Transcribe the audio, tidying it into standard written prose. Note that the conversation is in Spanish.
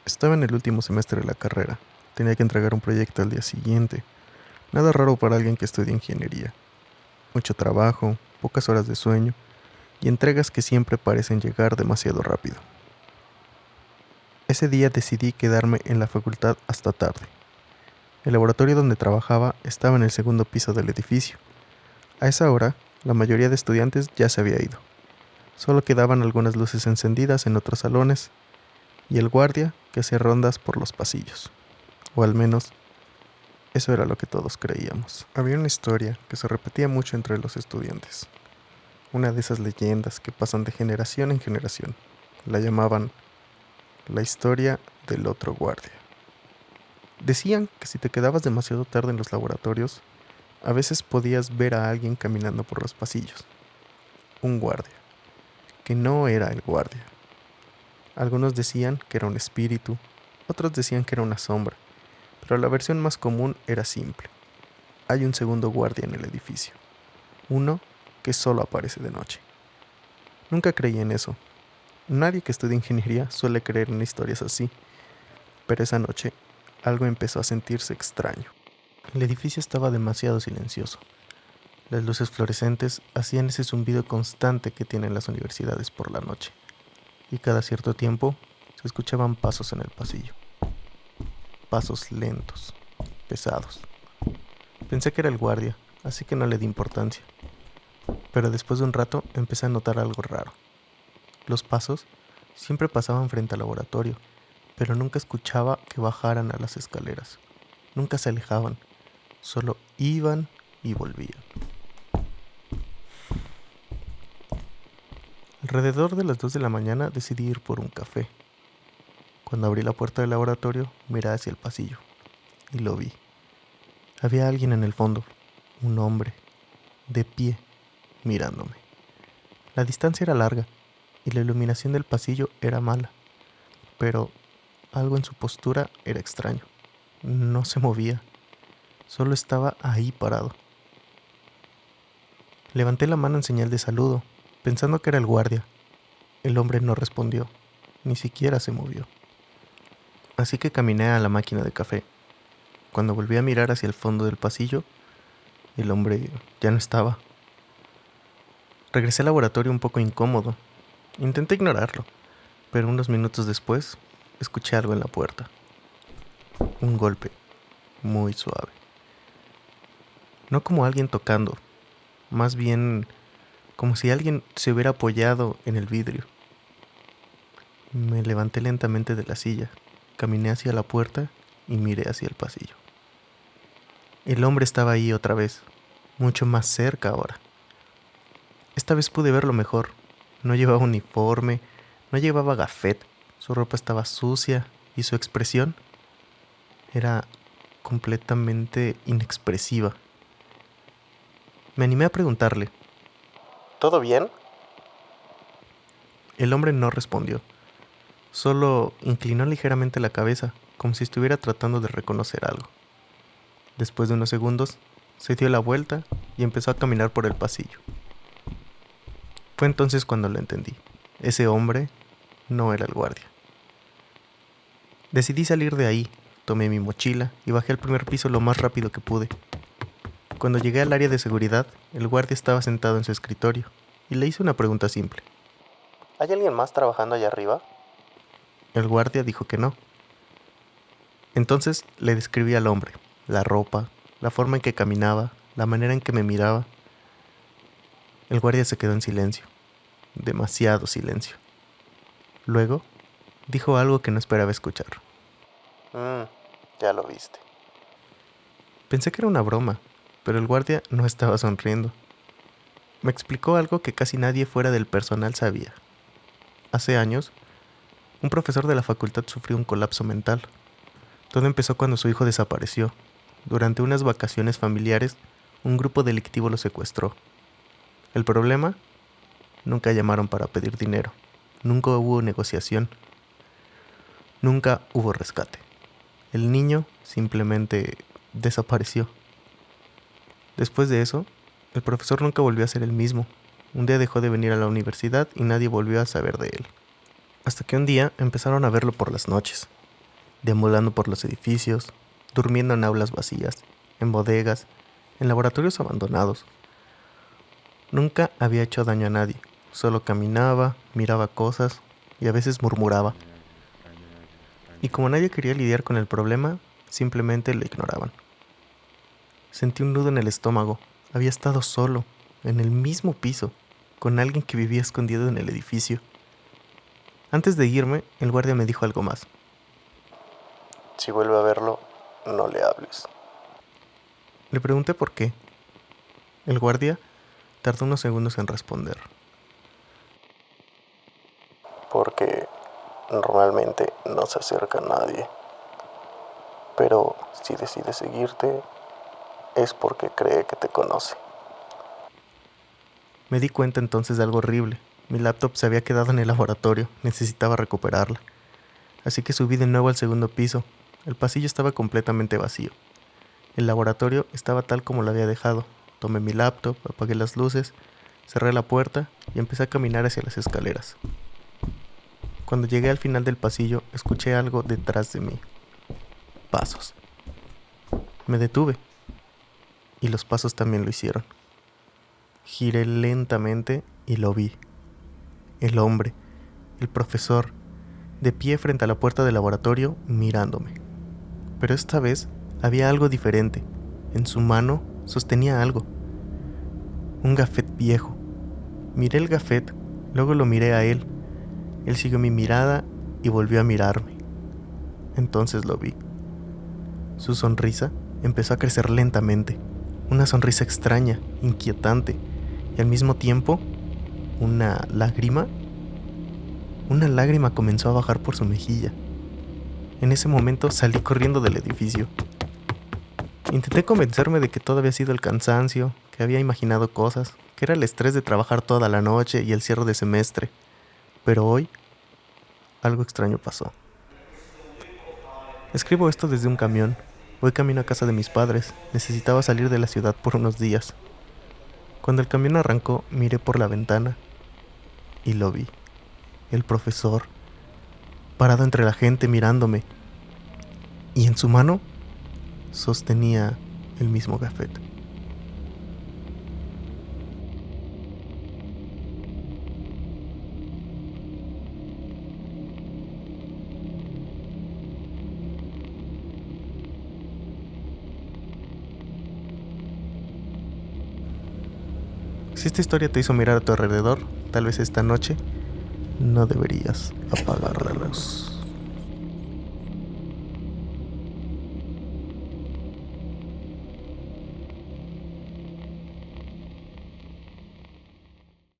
Estaba en el último semestre de la carrera. Tenía que entregar un proyecto al día siguiente. Nada raro para alguien que estudia ingeniería. Mucho trabajo, pocas horas de sueño y entregas que siempre parecen llegar demasiado rápido. Ese día decidí quedarme en la facultad hasta tarde. El laboratorio donde trabajaba estaba en el segundo piso del edificio. A esa hora, la mayoría de estudiantes ya se había ido. Solo quedaban algunas luces encendidas en otros salones y el guardia que hacía rondas por los pasillos. O al menos, eso era lo que todos creíamos. Había una historia que se repetía mucho entre los estudiantes. Una de esas leyendas que pasan de generación en generación. La llamaban la historia del otro guardia. Decían que si te quedabas demasiado tarde en los laboratorios, a veces podías ver a alguien caminando por los pasillos. Un guardia, que no era el guardia. Algunos decían que era un espíritu, otros decían que era una sombra, pero la versión más común era simple. Hay un segundo guardia en el edificio, uno que solo aparece de noche. Nunca creí en eso. Nadie que estudia ingeniería suele creer en historias así, pero esa noche algo empezó a sentirse extraño. El edificio estaba demasiado silencioso. Las luces fluorescentes hacían ese zumbido constante que tienen las universidades por la noche, y cada cierto tiempo se escuchaban pasos en el pasillo. Pasos lentos, pesados. Pensé que era el guardia, así que no le di importancia. Pero después de un rato empecé a notar algo raro. Los pasos siempre pasaban frente al laboratorio, pero nunca escuchaba que bajaran a las escaleras. Nunca se alejaban, solo iban y volvían. Alrededor de las 2 de la mañana decidí ir por un café. Cuando abrí la puerta del laboratorio, miré hacia el pasillo y lo vi. Había alguien en el fondo, un hombre, de pie, mirándome. La distancia era larga y la iluminación del pasillo era mala, pero algo en su postura era extraño. No se movía, solo estaba ahí parado. Levanté la mano en señal de saludo, pensando que era el guardia. El hombre no respondió, ni siquiera se movió. Así que caminé a la máquina de café. Cuando volví a mirar hacia el fondo del pasillo, el hombre ya no estaba. Regresé al laboratorio un poco incómodo. Intenté ignorarlo, pero unos minutos después escuché algo en la puerta. Un golpe, muy suave. No como alguien tocando, más bien como si alguien se hubiera apoyado en el vidrio. Me levanté lentamente de la silla, caminé hacia la puerta y miré hacia el pasillo. El hombre estaba ahí otra vez, mucho más cerca ahora. Esta vez pude verlo mejor. No llevaba uniforme, no llevaba gafet, su ropa estaba sucia y su expresión era completamente inexpresiva. Me animé a preguntarle, ¿todo bien? El hombre no respondió, solo inclinó ligeramente la cabeza, como si estuviera tratando de reconocer algo. Después de unos segundos, se dio la vuelta y empezó a caminar por el pasillo. Fue entonces cuando lo entendí. Ese hombre no era el guardia. Decidí salir de ahí, tomé mi mochila y bajé al primer piso lo más rápido que pude. Cuando llegué al área de seguridad, el guardia estaba sentado en su escritorio y le hice una pregunta simple. ¿Hay alguien más trabajando allá arriba? El guardia dijo que no. Entonces le describí al hombre, la ropa, la forma en que caminaba, la manera en que me miraba. El guardia se quedó en silencio, demasiado silencio. Luego, dijo algo que no esperaba escuchar. Ya lo viste. Pensé que era una broma, pero el guardia no estaba sonriendo. Me explicó algo que casi nadie fuera del personal sabía. Hace años, un profesor de la facultad sufrió un colapso mental. Todo empezó cuando su hijo desapareció. Durante unas vacaciones familiares, un grupo delictivo lo secuestró. El problema, nunca llamaron para pedir dinero. Nunca hubo negociación. Nunca hubo rescate. El niño simplemente desapareció. Después de eso, el profesor nunca volvió a ser el mismo. Un día dejó de venir a la universidad y nadie volvió a saber de él. Hasta que un día empezaron a verlo por las noches. deambulando por los edificios, durmiendo en aulas vacías, en bodegas, en laboratorios abandonados. Nunca había hecho daño a nadie, solo caminaba, miraba cosas y a veces murmuraba. Y como nadie quería lidiar con el problema, simplemente lo ignoraban. Sentí un nudo en el estómago. Había estado solo, en el mismo piso, con alguien que vivía escondido en el edificio. Antes de irme, el guardia me dijo algo más. Si vuelve a verlo, no le hables. Le pregunté por qué. El guardia tardó unos segundos en responder. Porque normalmente no se acerca a nadie. Pero si decide seguirte, es porque cree que te conoce. Me di cuenta entonces de algo horrible. Mi laptop se había quedado en el laboratorio, necesitaba recuperarla. Así que subí de nuevo al segundo piso. El pasillo estaba completamente vacío. El laboratorio estaba tal como lo había dejado. Tomé mi laptop, apagué las luces, cerré la puerta y empecé a caminar hacia las escaleras. Cuando llegué al final del pasillo, escuché algo detrás de mí. Pasos. Me detuve. Y los pasos también lo hicieron. Giré lentamente y lo vi. El hombre, el profesor, de pie frente a la puerta del laboratorio, mirándome. Pero esta vez había algo diferente. En su mano sostenía algo. Un gafet viejo. Miré el gafet, luego lo miré a él. Él siguió mi mirada y volvió a mirarme. Entonces lo vi. Su sonrisa empezó a crecer lentamente. Una sonrisa extraña, inquietante, y al mismo tiempo, una lágrima comenzó a bajar por su mejilla. En ese momento salí corriendo del edificio. Intenté convencerme de que todo había sido el cansancio, que había imaginado cosas, que era el estrés de trabajar toda la noche y el cierre de semestre. Pero hoy, algo extraño pasó. Escribo esto desde un camión. Voy camino a casa de mis padres. Necesitaba salir de la ciudad por unos días. Cuando el camión arrancó, miré por la ventana y lo vi. El profesor, parado entre la gente mirándome. Y en su mano sostenía el mismo gafet. Si esta historia te hizo mirar a tu alrededor, tal vez esta noche no deberías apagar la luz.